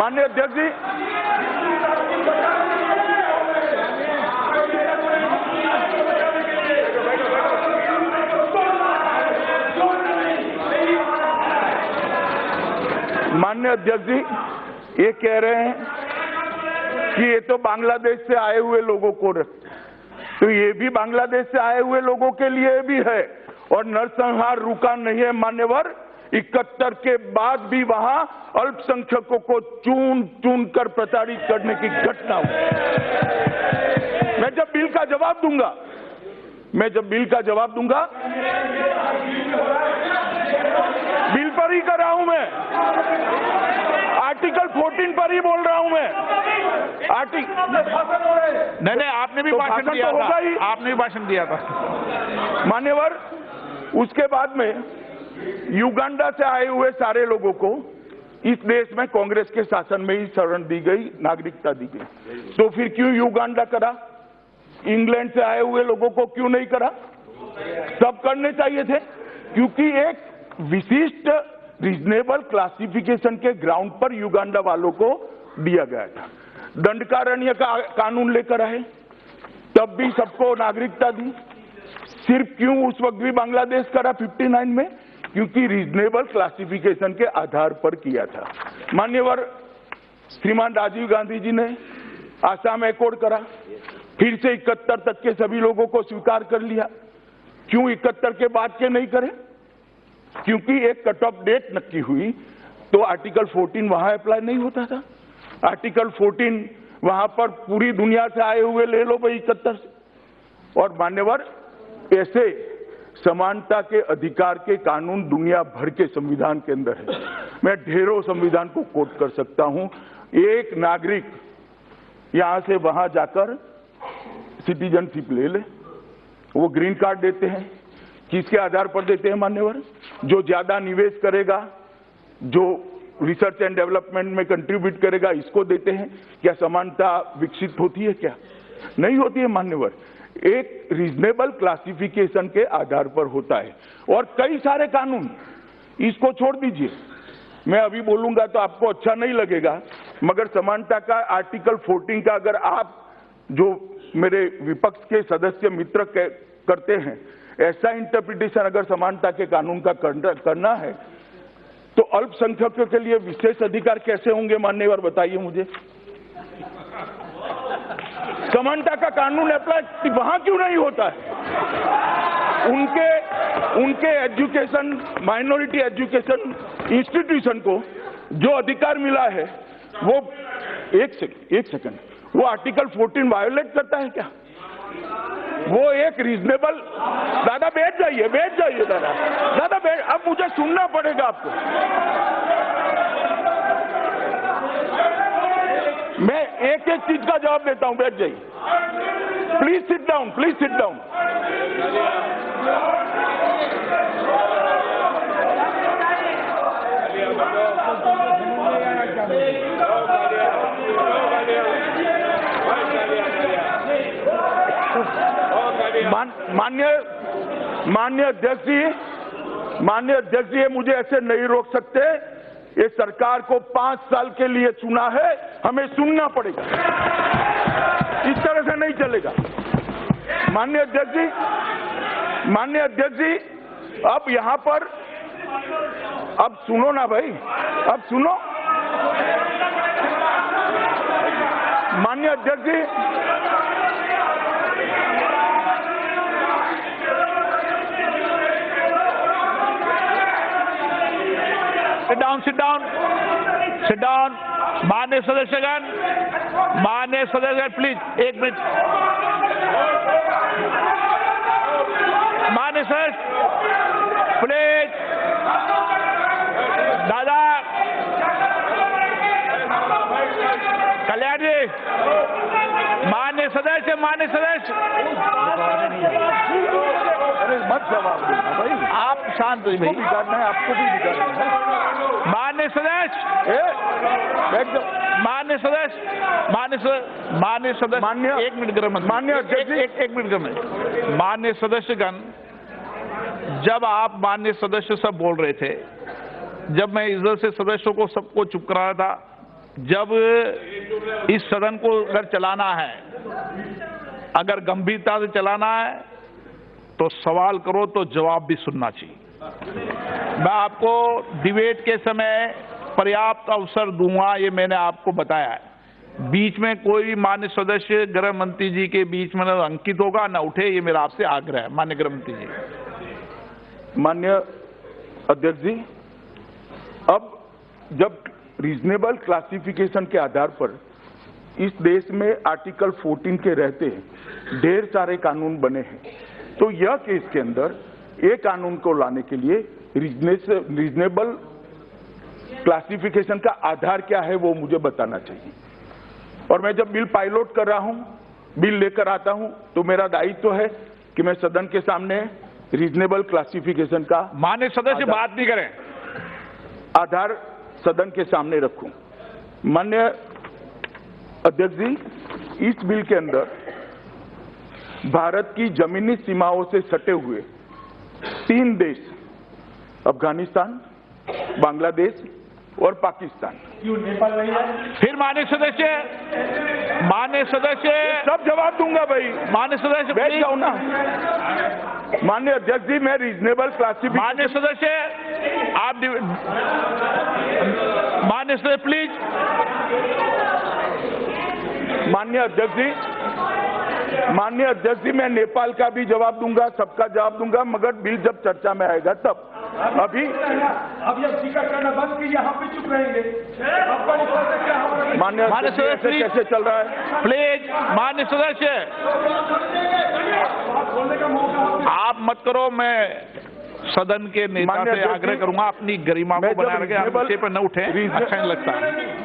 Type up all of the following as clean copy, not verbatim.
माननीय अध्यक्ष जी, माननीय अध्यक्ष जी, ये कह रहे हैं कि ये तो बांग्लादेश से आए हुए लोगों को, तो ये भी बांग्लादेश से आए हुए लोगों के लिए भी है और नरसंहार रुका नहीं है मान्यवर। 71 के बाद भी वहां अल्पसंख्यकों को चुन चुन कर प्रताड़ित करने की घटना हुई। मैं जब बिल का जवाब दूंगा, बिल पर ही कर रहा हूं मैं, आर्टिकल 14 पर ही बोल रहा हूं मैं। नहीं, आपने भी भाषण दिया था, आपने भी भाषण दिया था मान्यवर। उसके बाद में युगांडा से आए हुए सारे लोगों को इस देश में कांग्रेस के शासन में ही शरण दी गई, नागरिकता दी गई। तो फिर क्यों युगांडा करा? इंग्लैंड से आए हुए लोगों को क्यों नहीं करा? सब करने चाहिए थे, क्योंकि एक विशिष्ट रीजनेबल क्लासिफिकेशन के ग्राउंड पर युगांडा वालों को दिया गया था। दंडकारण्य का कानून लेकर आए, तब भी सबको नागरिकता दी। सिर्फ क्यों उस वक्त भी बांग्लादेश करा 59 में? क्योंकि रीजनेबल क्लासिफिकेशन के आधार पर किया था। मान्यवर श्रीमान राजीव गांधी जी ने आसाम एकॉर्ड करा, फिर से 71 तक के सभी लोगों को स्वीकार कर लिया। क्यों 71 के बाद के नहीं करे? क्योंकि एक कट ऑफ डेट नक्की हुई तो आर्टिकल 14 वहां अप्लाई नहीं होता था। आर्टिकल 14 वहां पर पूरी दुनिया से आए हुए ले लो भाई 71 से। और मान्यवर ऐसे समानता के अधिकार के कानून दुनिया भर के संविधान के अंदर है। मैं ढेरों संविधान को कोट कर सकता हूं। एक नागरिक यहां से वहां जाकर सिटीजनशिप ले ले, वो ग्रीन कार्ड देते हैं। किसके आधार पर देते हैं मान्यवर? जो ज्यादा निवेश करेगा, जो रिसर्च एंड डेवलपमेंट में कंट्रीब्यूट करेगा, इसको देते हैं। क्या समानता विकसित होती है? क्या नहीं होती है मान्यवर। एक रीजनेबल क्लासिफिकेशन के आधार पर होता है। और कई सारे कानून, इसको छोड़ दीजिए, मैं अभी बोलूंगा तो आपको अच्छा नहीं लगेगा, मगर समानता का आर्टिकल 14 का अगर आप जो मेरे विपक्ष के सदस्य मित्र करते हैं, ऐसा इंटरप्रिटेशन अगर समानता के कानून का करना है तो अल्पसंख्यकों के लिए विशेष अधिकार कैसे होंगे मान्यवर? बताइए मुझे। समानता का कानून अप्लाई वहां क्यों नहीं होता है? उनके एजुकेशन, माइनॉरिटी एजुकेशन इंस्टीट्यूशन को जो अधिकार मिला है वो एक सेकंड, वो आर्टिकल 14 वायोलेट करता है क्या? वो एक रीजनेबल, दादा बैठ जाइए दादा बैठ, अब मुझे सुनना पड़ेगा आपको। मैं एक एक चीज का जवाब देता हूं, बैठ जाइए। Please sit down, please sit down. माननीय अध्यक्ष जी, ये मुझे ऐसे नहीं रोक सकते। ये सरकार को 5 साल के लिए चुना है, हमें सुनना पड़ेगा। इस तरह से नहीं चलेगा। माननीय अध्यक्ष जी, अब यहां पर, अब सुनो ना भाई, अब सुनो। माननीय अध्यक्ष जी, sit down. माननीय सदस्यगण, प्लीज 1 मिनट। माननीय सदस्य प्लीज, दादा कल्याण जी, माननीय सदस्य अरे मत जवाब देना भाई, आप शांत हो भाई, बिगाड़ना है आपको भी बिगाड़ना है। माननीय सदस्य, एक मिनट गृह मंत्री, एक मिनट गृह मंत्री। माननीय सदस्यगण, जब आप माननीय सदस्य सब बोल रहे थे, जब मैं इधर से सदस्यों को सबको चुप करा रहा था, जब इस सदन को अगर चलाना है, अगर गंभीरता से चलाना है तो सवाल करो तो जवाब भी सुनना चाहिए। मैं आपको डिबेट के समय पर्याप्त अवसर दूंगा, ये मैंने आपको बताया है। बीच में कोई मान्य सदस्य गृह मंत्री जी के बीच में न अंकित होगा न उठे, ये मेरा आपसे आग्रह है मान्य गृह मंत्री जी। मान्य अध्यक्ष जी, अब जब रीजनेबल क्लासिफिकेशन के आधार पर इस देश में आर्टिकल 14 के रहते ढेर सारे कानून बने हैं, तो यह केस के अंदर एक कानून को लाने के लिए रीजनेबल क्लासिफिकेशन का आधार क्या है वो मुझे बताना चाहिए। और मैं जब बिल पायलट कर रहा हूं, बिल लेकर आता हूं, तो मेरा दायित्व है कि मैं सदन के सामने रीजनेबल क्लासिफिकेशन का माननीय सदस्य बात नहीं करें, आधार सदन के सामने रखूं। माननीय अध्यक्ष जी, इस बिल के अंदर भारत की जमीनी सीमाओं से सटे हुए 3 देश, अफगानिस्तान, बांग्लादेश और पाकिस्तान, क्यों नेपाल नहीं है? फिर माननीय सदस्य सब जवाब दूंगा भाई। माननीय सदस्य बैठ प्लीज। जाओ ना। माननीय अध्यक्ष जी, मैं रीजनेबल क्लासिफिकेशन, माननीय सदस्य आप माननीय सदस्य प्लीज। माननीय अध्यक्ष जी, मैं नेपाल का भी जवाब दूंगा, सबका जवाब दूंगा, मगर बिल जब चर्चा में आएगा तब। अभी अब टिकट करना बंद कीजिए, हम भी चुप रहेंगे। आपका निष्पक्ष क्या हमारा? माननीय सदस्य प्लीज। कैसे चल रहा है? प्लीज माननीय सदस्य बोलने का मौका आप मत करो, मैं सदन के नेता माननीय से अध्यक्ष आग्रह जी, करूंगा अपनी गरिमा मैं को जब बना रखे, आप रीजनेबल- विषय पर न उठे, अच्छा नहीं लगता है।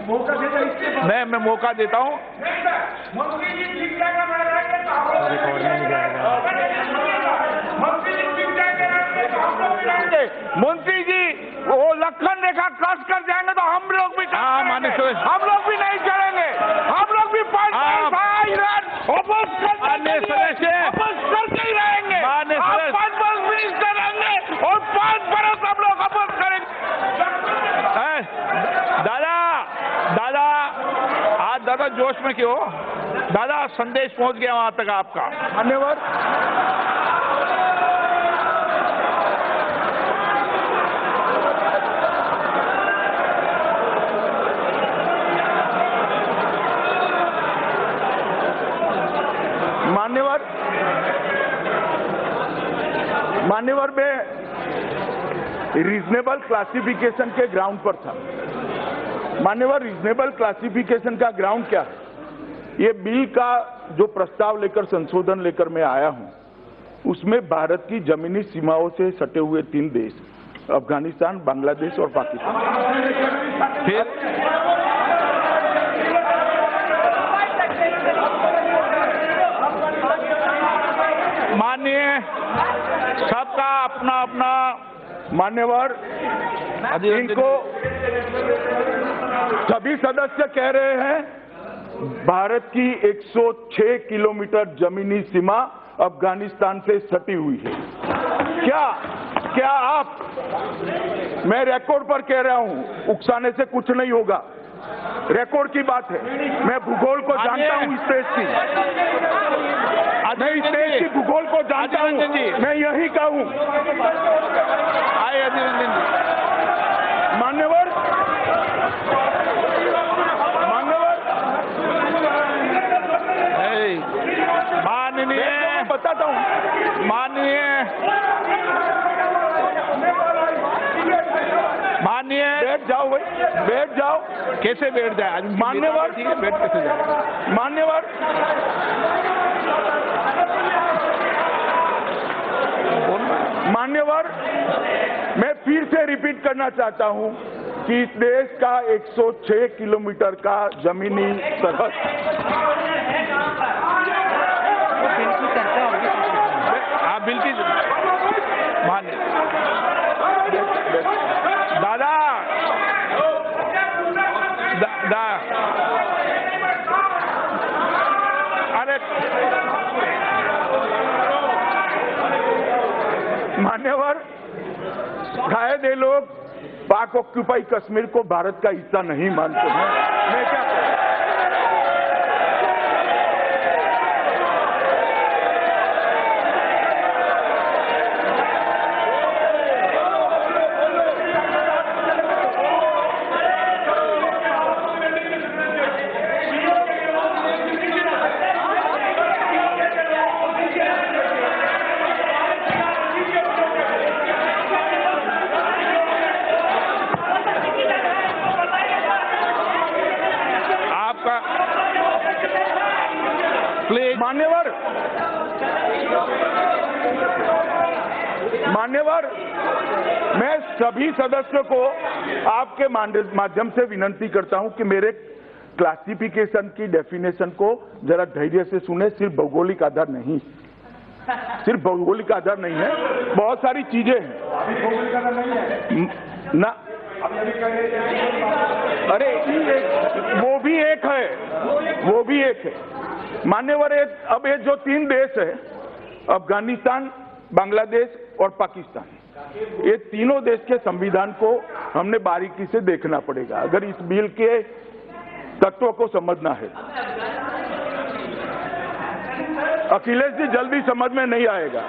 मौका देता इसके बाद मैं मौका देता हूं। मंत्री जी ठीक ठाक कर रहे हैं तो रिकॉर्ड में नहीं जाएगा। मंत्री जी ठीक ठाक कर रहे हैं तो हम लोग भी रहेंगे। मंत्री जी वो लखन रेखा क्रॉस कर जाएंगे तो हम लोग भी हाँ, माननीय सदस्य। हम लोग भी नहीं चलेंगे, हम लोग भी आप- वापस माननीय सदस्य। करके ही रहेंगे। माननीय आप सदस्य। 5 वर्ष मिनिस्टर रहेंगे और 5 बरस हम लोग वापस करेंगे। दादा जोश में क्यों? दादा संदेश पहुंच गया वहां तक आपका। धन्यवाद। मान्यवर में रीजनेबल क्लासिफिकेशन के ग्राउंड पर था। मान्यवर, रीजनेबल क्लासिफिकेशन का ग्राउंड क्या है? ये बिल का जो प्रस्ताव लेकर, संशोधन लेकर मैं आया हूं, उसमें भारत की जमीनी सीमाओं से सटे हुए 3 देश, अफगानिस्तान, बांग्लादेश और पाकिस्तान। माननीय सबका अपना अपना मान्यवर, इनको सभी सदस्य कह रहे हैं भारत की 106 किलोमीटर जमीनी सीमा अफगानिस्तान से सटी हुई है। क्या आप, मैं रिकॉर्ड पर कह रहा हूं, उकसाने से कुछ नहीं होगा, रिकॉर्ड की बात है। मैं भूगोल को जानता हूं, इस देश की, मैं इस देश की भूगोल को जानता हूं, मैं यही कहूं। आए अभिनंदन जी। मान्यवर, माननीय बताता हूं, माननीय बैठ जाओ भाई, बैठ जाओ। कैसे बैठ जाए? आज मान्यवर, ठीक है, बैठ कैसे जाए? मान्यवर, मान्यवर, मैं फिर से रिपीट करना चाहता हूं कि इस देश का 106 किलोमीटर का जमीनी सरहद, आप बिल की मान्य दादा अरे मान्यवर, शायद ये लोग पाक ऑक्यूपाई कश्मीर को भारत का हिस्सा नहीं मानते हैं। मैं क्या करूं? प्लीज मान्यवर, मैं सभी सदस्यों को आपके माध्यम से विनंती करता हूं कि मेरे क्लासिफिकेशन की डेफिनेशन को जरा धैर्य से सुने। सिर्फ भौगोलिक आधार नहीं, सिर्फ भौगोलिक आधार नहीं है, बहुत सारी चीजें हैं। भौगोलिक आधार नहीं है ना, अरे वो भी एक है, वो भी एक है मान्यवर। अब ये जो 3 देश है, अफगानिस्तान, बांग्लादेश और पाकिस्तान, ये तीनों देश के संविधान को हमने बारीकी से देखना पड़ेगा अगर इस बिल के तत्व को समझना है। अखिलेश जी जल्दी समझ में नहीं आएगा।